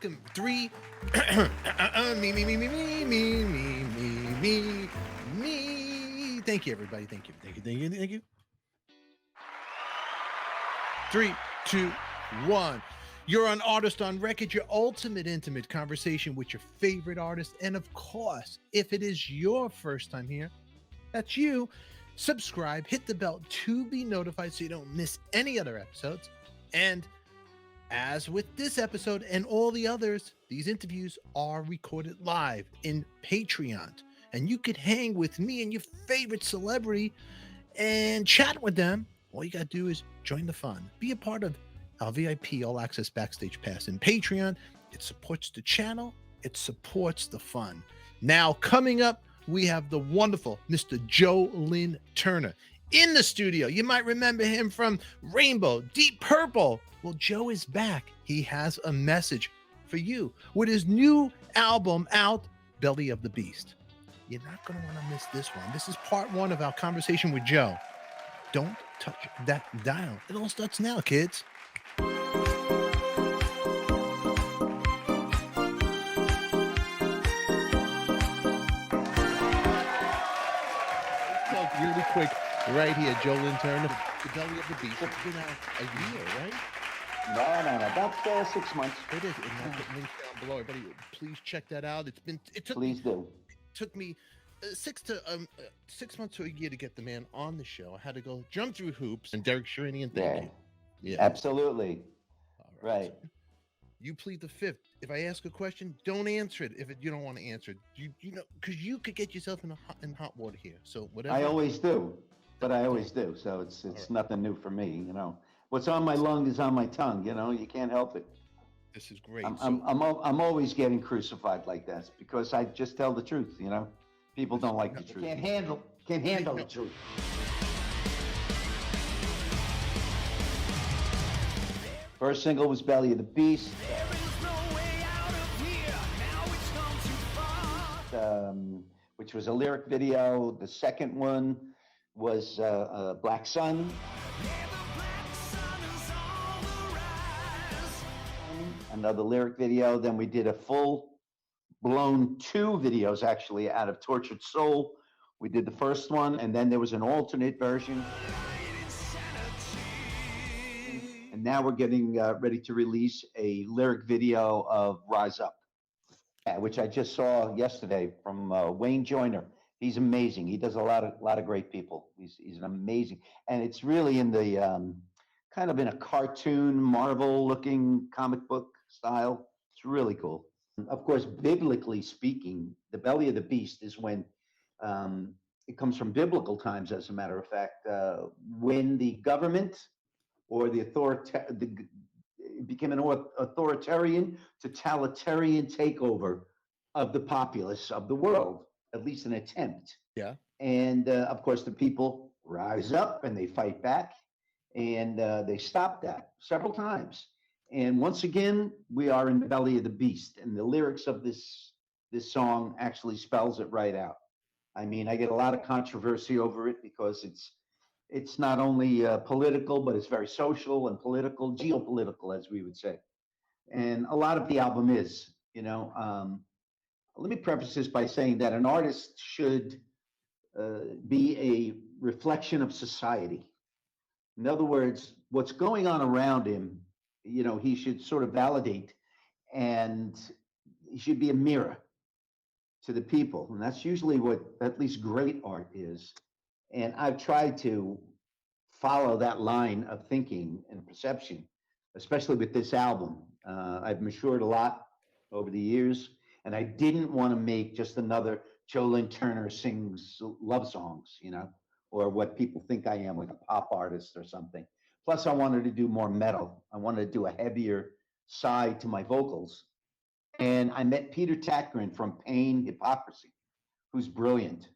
welcome. Three. Me. Thank you, everybody. Thank you. 3, 2, 1. You're on Artist on Record, your ultimate intimate conversation with your favorite artist. And of course, if it is your first time here, that's you. Subscribe, hit the bell to be notified so you don't miss any other episodes. And as with this episode and all the others, these interviews are recorded live in Patreon. And you could hang with me and your favorite celebrity and chat with them. All you got to do is join the fun. Be a part of our VIP All Access Backstage Pass in Patreon. It supports the channel. It supports the fun. Now, coming up, we have the wonderful Mr. Lynn Turner in the studio. You might remember him from Rainbow, Deep Purple. Well, Joe is back. He has a message for you with his new album out, Belly of the Beast. You're not going to want to miss this one. This is part one of our conversation with Joe. Don't touch that dial. It all starts now, kids. Really quick, right here, Lynn Turner, The Belly of the Beast. It's been out a year, right? No, about 6 months. It is. And I'll put links down below. Everybody, please check that out. It took me 6 months to a year to get the man on the show. I had to go jump through hoops. And Derek Sherinian, thank you. Yeah, absolutely. All right. So you plead the fifth. If I ask a question, don't answer it if you don't want to answer it. You know, because you could get yourself in hot water here. So whatever. I always do, but I always do. So it's right. Nothing new for me. You know, what's on my lung is on my tongue. You know, you can't help it. This is great. I'm always getting crucified like that because I just tell the truth. You know, people don't like the truth. Can't handle the truth. First single was Belly of the Beast. Which was a lyric video. The second one was Black Sun. Another lyric video. Then we did a full-blown 2 videos, actually, out of Tortured Soul. We did the first one, and then there was an alternate version. And now we're getting ready to release a lyric video of Rise Up, which I just saw yesterday from Wayne Joyner. He's amazing. He does a lot of great people. He's an amazing, and it's really in the kind of in a cartoon, Marvel-looking comic book style. It's really cool. Of course, biblically speaking, the belly of the beast is when it comes from biblical times. As a matter of fact, when the government or it became an authoritarian, totalitarian takeover of the populace of the world, at least an attempt. Yeah. And of course, the people rise up and they fight back, and they stop that several times. And once again, we are in the belly of the beast. And the lyrics of this song actually spells it right out. I mean, I get a lot of controversy over it because it's not only political, but it's very social and political, geopolitical, as we would say. And a lot of the album is, you know. Let me preface this by saying that an artist should be a reflection of society. In other words, what's going on around him, you know, he should sort of validate, and he should be a mirror to the people. And that's usually what at least great art is. And I've tried to follow that line of thinking and perception, especially with this album. I've matured a lot over the years, and I didn't want to make just another Lynn Turner sings love songs, you know, or what people think I am, like a pop artist or something. Plus, I wanted to do more metal. I wanted to do a heavier side to my vocals. And I met Peter Tägtgren from Pain, Hypocrisy, who's brilliant.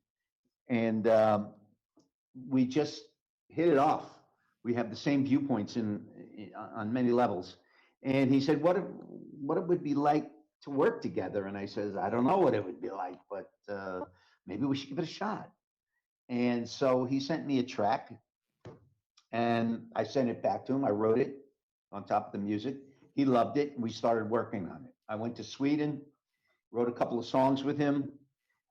And we just hit it off. We have the same viewpoints on many levels. And he said, what it would be like to work together. And I says, I don't know what it would be like, but maybe we should give it a shot. And so he sent me a track, and I sent it back to him. I wrote it on top of the music, He loved it. We started working on it. I went to Sweden, wrote a couple of songs with him.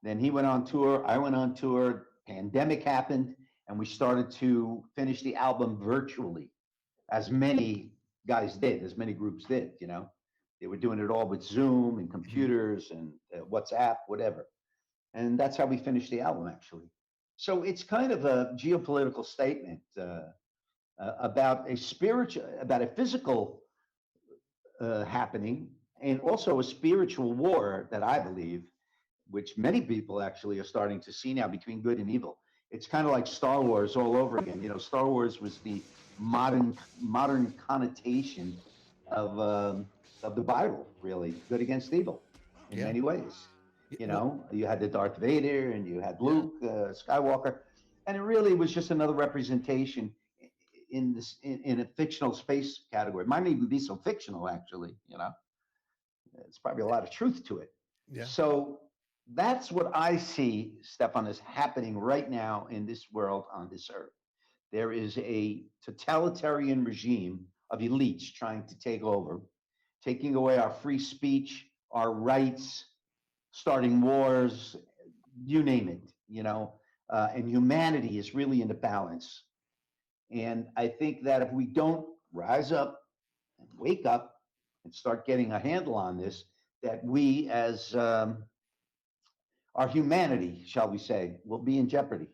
Then he went on tour. I went on tour. Pandemic happened, and we started to finish the album virtually, as many guys did, as many groups did. You know, they were doing it all with Zoom and computers and WhatsApp, whatever. And that's how we finished the album, actually. So it's kind of a geopolitical statement about a physical happening, and also a spiritual war that I believe, which many people actually are starting to see now, between good and evil. It's kind of like Star Wars all over again. You know, Star Wars was the modern connotation of the Bible, really, good against evil in many ways. You know, you had the Darth Vader and you had Luke Skywalker, and it really was just another representation in this in a fictional space category. It might not even be so fictional, actually. You know, it's probably a lot of truth to it. Yeah. So that's what I see, Stefan, is happening right now in this world, on this earth. There is a totalitarian regime of elites trying to take over, taking away our free speech, our rights, starting wars, you name it, you know, and humanity is really in the balance. And I think that if we don't rise up and wake up and start getting a handle on this, that we as our humanity, shall we say, will be in jeopardy,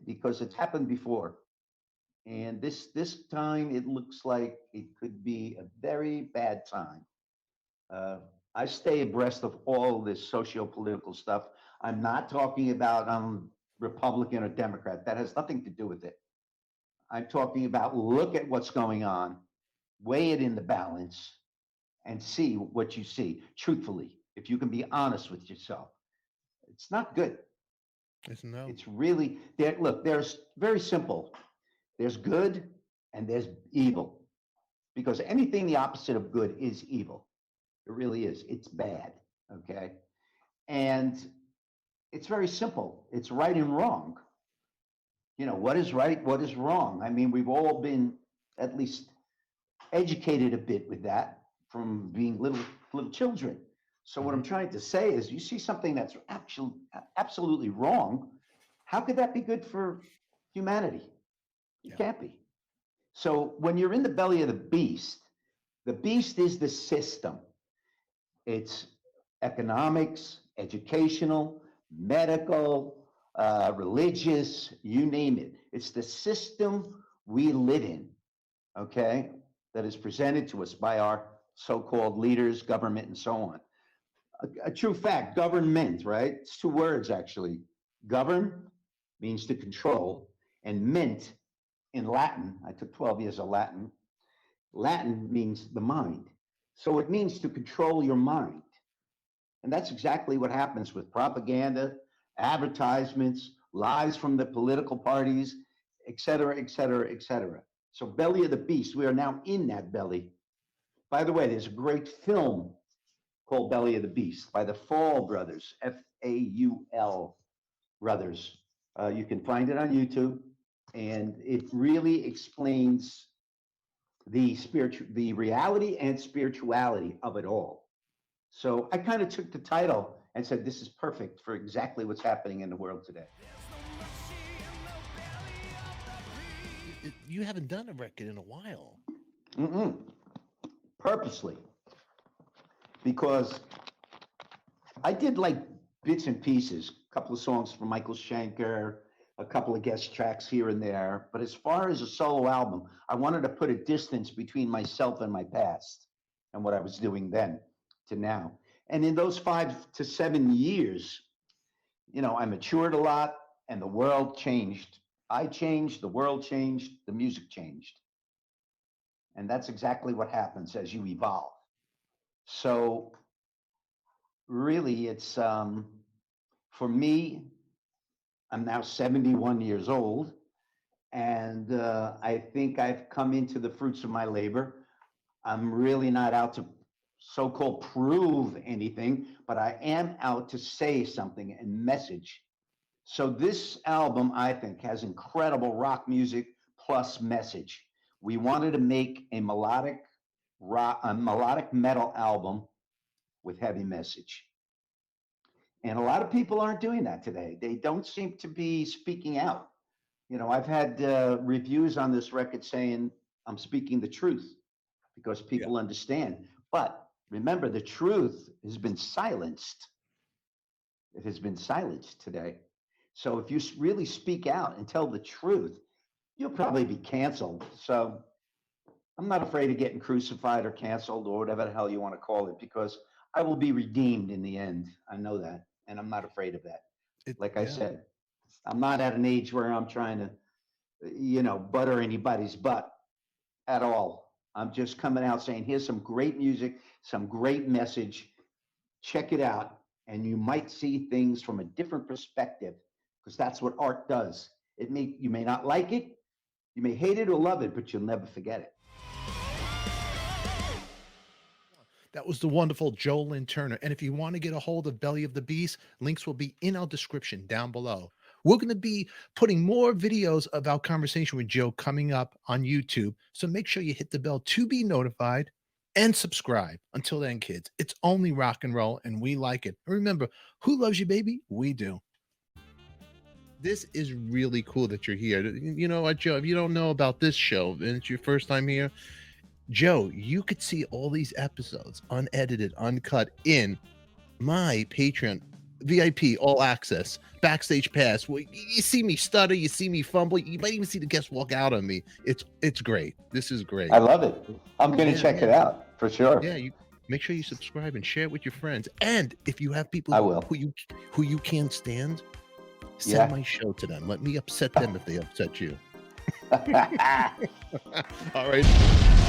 because it's happened before. And this time it looks like it could be a very bad time. I stay abreast of all this socio-political stuff. I'm not talking about Republican or Democrat. That has nothing to do with it. I'm talking about, look at what's going on, weigh it in the balance, and see what you see, truthfully, if you can be honest with yourself. It's not good. It's really, look, there's very simple. There's good and there's evil, because anything the opposite of good is evil. It really is. It's bad, okay? And it's very simple. It's right and wrong. You know, what is right, what is wrong? I mean, we've all been at least educated a bit with that from being little children. So what I'm trying to say is, you see something that's absolutely wrong, how could that be good for humanity? It can't be. So when you're in the belly of the beast is the system. It's economics, educational, medical, religious, you name it. It's the system we live in, okay, that is presented to us by our so-called leaders, government, and so on. A true fact, government, right? It's two words, actually. Govern means to control, and ment in Latin, I took 12 years of Latin. Latin means the mind. So it means to control your mind. And that's exactly what happens with propaganda, advertisements, lies from the political parties, et cetera, et cetera, et cetera. So belly of the beast, we are now in that belly. By the way, there's a great film called Belly of the Beast by the Fall brothers, F-A-U-L brothers. You can find it on YouTube, and it really explains the reality and spirituality of it all. So I kind of took the title and said, this is perfect for exactly what's happening in the world today. You haven't done a record in a while. Purposely. Because I did like bits and pieces, a couple of songs from Michael Schenker, a couple of guest tracks here and there. But as far as a solo album, I wanted to put a distance between myself and my past and what I was doing then to now. And in those 5 to 7 years, you know, I matured a lot and the world changed. I changed, the world changed, the music changed. And that's exactly what happens as you evolve. So really, it's, for me, I'm now 71 years old, and I think I've come into the fruits of my labor. I'm really not out to so-called prove anything, but I am out to say something and message. So this album, I think, has incredible rock music plus message. We wanted to make a melodic a melodic metal album with heavy message. And a lot of people aren't doing that today. They don't seem to be speaking out. You know, I've had reviews on this record saying I'm speaking the truth because Yeah. people understand. But remember, the truth has been silenced. It has been silenced today. So if you really speak out and tell the truth, you'll probably be canceled. So I'm not afraid of getting crucified or canceled or whatever the hell you want to call it, because I will be redeemed in the end. I know that. And I'm not afraid of that. Like I Yeah. said, I'm not at an age where I'm trying to, butter anybody's butt at all. I'm just coming out saying, here's some great music, some great message. Check it out. And you might see things from a different perspective, because that's what art does. You may not like it, you may hate it or love it, but you'll never forget it. That was the wonderful Lynn Turner. And if you want to get a hold of Belly of the Beast, links will be in our description down below. We're going to be putting more videos of our conversation with Joe coming up on YouTube. So make sure you hit the bell to be notified and subscribe. Until then, kids, it's only rock and roll and we like it. And remember, who loves you, baby? We do. This is really cool that you're here. You know what, Joe? If you don't know about this show and it's your first time here, Joe, you could see all these episodes unedited, uncut in my Patreon VIP all access backstage pass. Well, you see me stutter, you see me fumble, you might even see the guests walk out on me. It's great. This is great. I love it. I'm going to check it out for sure. Yeah, you make sure you subscribe and share it with your friends. And if you have people I will. who you can't stand, send my show to them. Let me upset them if they upset you. All right.